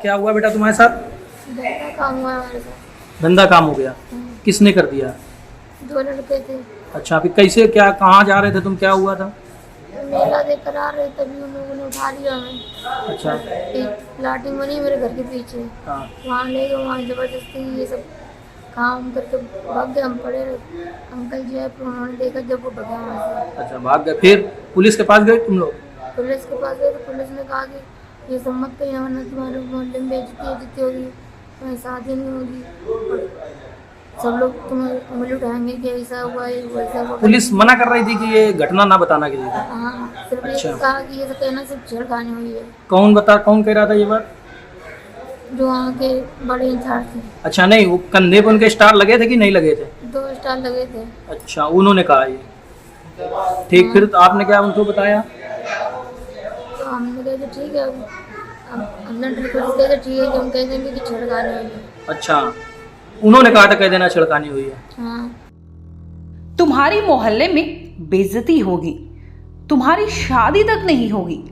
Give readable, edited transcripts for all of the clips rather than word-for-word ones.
क्या हुआ बेटा तुम्हारे साथ? धंधा काम हुआ हमारे साथ। धंधा काम हो गया? किसने कर दिया? 2 लड़के थे। अच्छा, अभी कैसे क्या कहाँ जा रहे थे तुम, क्या हुआ था? मेला देखकर आ रहे तभी उन लोगों ने उठा लिया हमें। अच्छा। एक लाठी बनी मेरे घर के पीछे, हाँ। वहाँ ले गए, वहाँ जबरदस्ती ये सब काम करके भाग गए। हम पड़े रहे। अंकल जी आए, फिर उन्होंने देखा जब वो भगा वहाँ से। अच्छा, भाग गए। फिर पुलिस के पास गए तुम लोग? पुलिस के पास गए तो पुलिस ने कहा कि ये सब मत करिए वरना तुम्हारे मोहल्ले में बेइज्जती होगी, तुम्हारी शादी नहीं होगी, सब लोग तुम्हें उंगली उठाएंगे कि ऐसा हुआ है वैसा हुआ। पुलिस मना कर रही थी कि ये घटना ना बताना किसी को? हाँ, सिर्फ अच्छा। ये कहा कि ये तो कहना सिर्फ छेड़खानी हुई है। कौन कह रहा था ये बात? जो वहाँ के बड़े इंचार्ज थे। अच्छा, नहीं वो कंधे पे उनके स्टार लगे थे कि नहीं लगे थे? 2 स्टार लगे थे। अच्छा, उन्होंने कहा ये। ठीक, फिर तो आपने क्या उनको बताया? तो हमने कहा कि ठीक है, अब हमने पुलिस कहा ठीक है कि हम कह देंगे कि छेड़खानी हुई है। अच्छा, उन्होंने कहा था कह देना छिड़कानी हुई है। हाँ। तुम्हारी मोहल्ले में बेइज्जती होगी, तुम्हारी शादी तक नहीं होगी,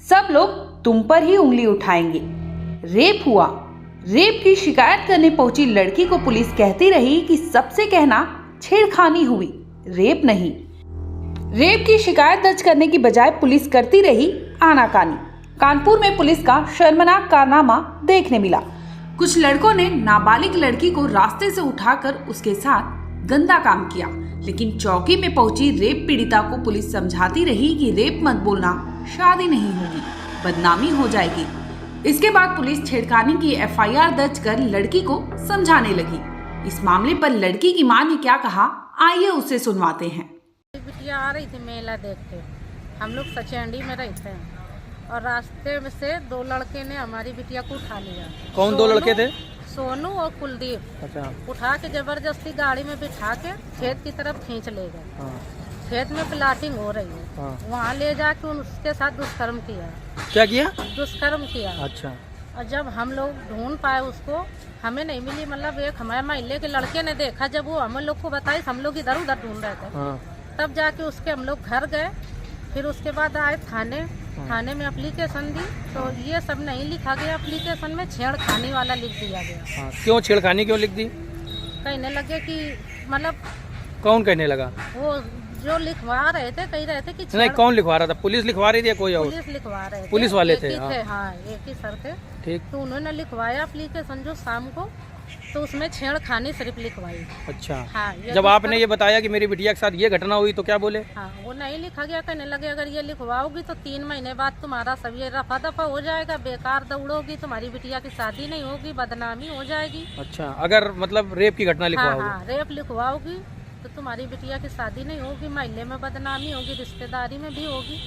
सब लोग तुम पर ही उंगली उठाएंगे। रेप हुआ, रेप की शिकायत करने पहुंची लड़की को पुलिस कहती रही कि सबसे कहना छेड़खानी हुई, रेप नहीं। रेप की शिकायत दर्ज करने की बजाय पुलिस करती रही आनाकानी। कानपुर में पुलिस का शर्मनाक कारनामा देखने मिला। कुछ लड़कों ने नाबालिग लड़की को रास्ते से उठाकर उसके साथ गंदा काम किया, लेकिन चौकी में पहुंची रेप पीड़िता को पुलिस समझाती रही कि रेप मत बोलना, शादी नहीं होगी, बदनामी हो जाएगी। इसके बाद पुलिस छेड़खानी की एफआईआर दर्ज कर लड़की को समझाने लगी। इस मामले पर लड़की की मां ने क्या कहा, आइए उसे सुनवाते हैं। बिटिया आ रही थी मेला देख के, हम लोग सचेंडी में रहते हैं और रास्ते में से 2 लड़के ने हमारी बिटिया को उठा लिया। कौन 2 लड़के थे? सोनू और कुलदीप। अच्छा। उठा के जबरदस्ती गाड़ी में बिठा के खेत की तरफ खींच ले गए। हाँ। खेत में प्लाटिंग हो रही है। हाँ। वहाँ ले जाके उसके साथ दुष्कर्म किया। क्या किया? दुष्कर्म किया। अच्छा। और जब हम लोग ढूंढ पाए उसको, हमें नहीं मिली, मतलब एक हमारे मोहल्ले के लड़के ने देखा, जब वो हम लोग को बताई, हम लोग इधर उधर ढूंढ रहे थे। हाँ। तब जाके उसके हम लोग घर गए, फिर उसके बाद आए थाने में एप्लीकेशन दी, तो ये सब नहीं लिखा गया एप्लीकेशन में, छेड़खानी वाला लिख दिया गया। हाँ। क्यों छेड़खानी क्यों लिख दी? कहने लगे कि मतलब कौन कहने लगा? वो जो लिखवा रहे थे, कह रहे थे कि नहीं, कौन लिखवा रहा था? पुलिस लिखवा रही थी या कोई और? पुलिस लिखवा रहे थे। पुलिस वाले एक थे? ही हाँ। हाँ, एक ही सर थे। ठीक। तो उन्होंने लिखवाया एप्लीकेशन जो शाम को, तो उसमें छेड़खानी सिर्फ लिखवाई। अच्छा। हाँ। जब आपने ये बताया कि मेरी बिटिया के साथ ये घटना हुई तो क्या बोले? हाँ, वो नहीं लिखा गया। कहने लगे अगर ये लिखवाओगी तो 3 महीने बाद तुम्हारा सब ये रफा दफा हो जाएगा, बेकार दौड़ोगी, तुम्हारी बिटिया की शादी नहीं होगी, बदनामी हो जाएगी। अच्छा, अगर मतलब रेप की घटना लिखवाओगे? हाँ, रेप लिखवाओगी तो तुम्हारी बिटिया की शादी नहीं होगी, मोहल्ले में बदनामी होगी, रिश्तेदारी में भी होगी,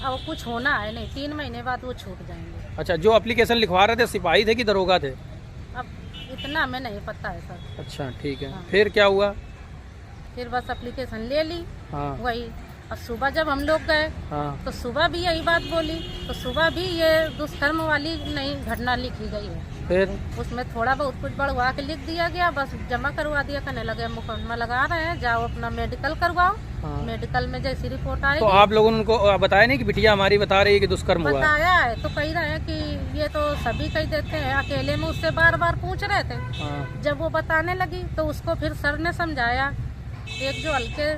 और कुछ होना है नहीं, 3 महीने बाद वो छूट जाएंगे। अच्छा, जो एप्लीकेशन लिखवा रहे थे सिपाही थे कि दरोगा थे? अब इतना हमें नहीं पता है सर। अच्छा, ठीक है। हाँ। फिर क्या हुआ? फिर बस एप्लीकेशन ले ली। हाँ। वही, और सुबह जब हम लोग गए हाँ। तो सुबह भी यही बात बोली, तो सुबह भी ये दुष्कर्म वाली नई घटना लिखी गई है। फिर उसमें थोड़ा बहुत कुछ बढ़वा के लिख दिया गया, बस जमा करवा दिया। कहने लगे मुकदमा लगा रहे हैं, जाओ अपना मेडिकल करवाओ। हाँ। मेडिकल में जैसी रिपोर्ट आएगी। तो आप लोगों ने उनको बताया नहीं कि बिटिया हमारी बता रही है कि दुष्कर्म हुआ है? बताया है, तो कह रहे हैं कि ये तो सभी कह देते हैं, अकेले में उससे बार बार पूछ रहे थे। हाँ। जब वो बताने लगी तो उसको फिर सर ने समझाया, एक जो हल्के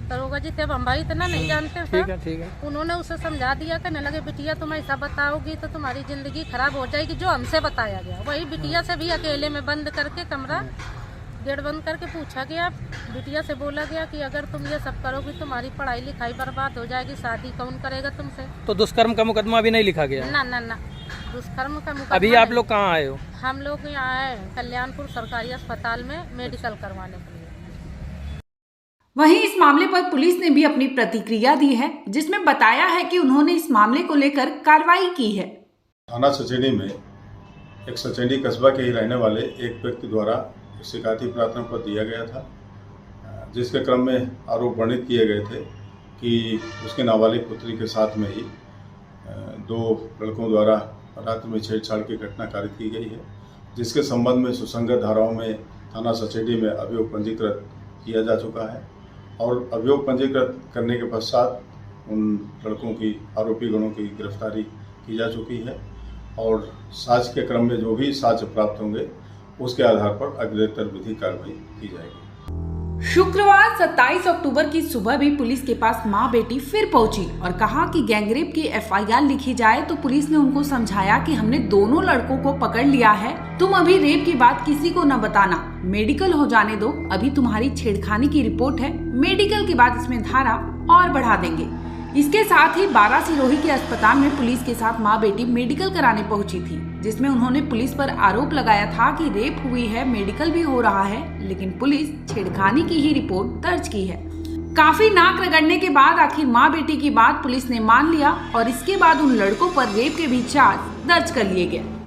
दरोगा जी थे, अब हम भाई इतना नहीं जानते ठीक सर, है, ठीक है। उन्होंने उसे समझा दिया। कहने लगे बिटिया तुम ऐसा बताओगी तो तुम्हारी जिंदगी खराब हो जाएगी, जो हमसे बताया गया वही। बिटिया से भी अकेले में बंद करके कमरा गेट बंद करके पूछा गया, बिटिया से बोला गया कि अगर तुम ये सब करोगी तुम्हारी पढ़ाई लिखाई बर्बाद हो जाएगी, शादी कौन करेगा तुमसे। तो दुष्कर्म का मुकदमा अभी नहीं लिखा गया? ना ना ना, दुष्कर्म का मुकदमा अभी आप नहीं। लोग कहाँ आए हो? हम लोग यहाँ आए कल्याणपुर सरकारी अस्पताल में मेडिकल करवाने के लिए। वहीं इस मामले पर पुलिस ने भी अपनी प्रतिक्रिया दी है, जिसमें बताया है कि उन्होंने इस मामले को लेकर कार्रवाई की है। थाना सचेंडी में एक सचेंडी कस्बा के ही रहने वाले एक व्यक्ति द्वारा शिकायती प्रार्थना पत्र दिया गया था, जिसके क्रम में आरोप वर्णित किए गए थे कि उसके नाबालिग पुत्री के साथ में ही 2 लड़कों द्वारा रात में छेड़छाड़ की घटना कारित की गई है, जिसके संबंध में सुसंगत धाराओं में थाना सचेंडी में अभियोग पंजीकृत किया जा चुका है और अभियोग पंजीकृत करने के पश्चात उन लड़कों की, आरोपी गणों की गिरफ्तारी की जा चुकी है और साक्ष्य के क्रम में जो भी साक्ष्य प्राप्त होंगे उसके आधार पर अग्रेतर विधिक कार्रवाई की जाएगी। शुक्रवार 27 अक्टूबर की सुबह भी पुलिस के पास मां बेटी फिर पहुंची और कहा कि गैंगरेप की एफआईआर लिखी जाए, तो पुलिस ने उनको समझाया कि हमने दोनों लड़कों को पकड़ लिया है, तुम अभी रेप की बात किसी को न बताना, मेडिकल हो जाने दो, अभी तुम्हारी छेड़खानी की रिपोर्ट है, मेडिकल के बाद इसमें धारा और बढ़ा देंगे। इसके साथ ही 12 सिरोही के अस्पताल में पुलिस के साथ मां बेटी मेडिकल कराने पहुंची थी, जिसमें उन्होंने पुलिस पर आरोप लगाया था कि रेप हुई है, मेडिकल भी हो रहा है, लेकिन पुलिस छेड़खानी की ही रिपोर्ट दर्ज की है। काफी नाक रगड़ने के बाद आखिर मां बेटी की बात पुलिस ने मान लिया और इसके बाद उन लड़कों पर रेप के भी चार्ज दर्ज कर लिए गए।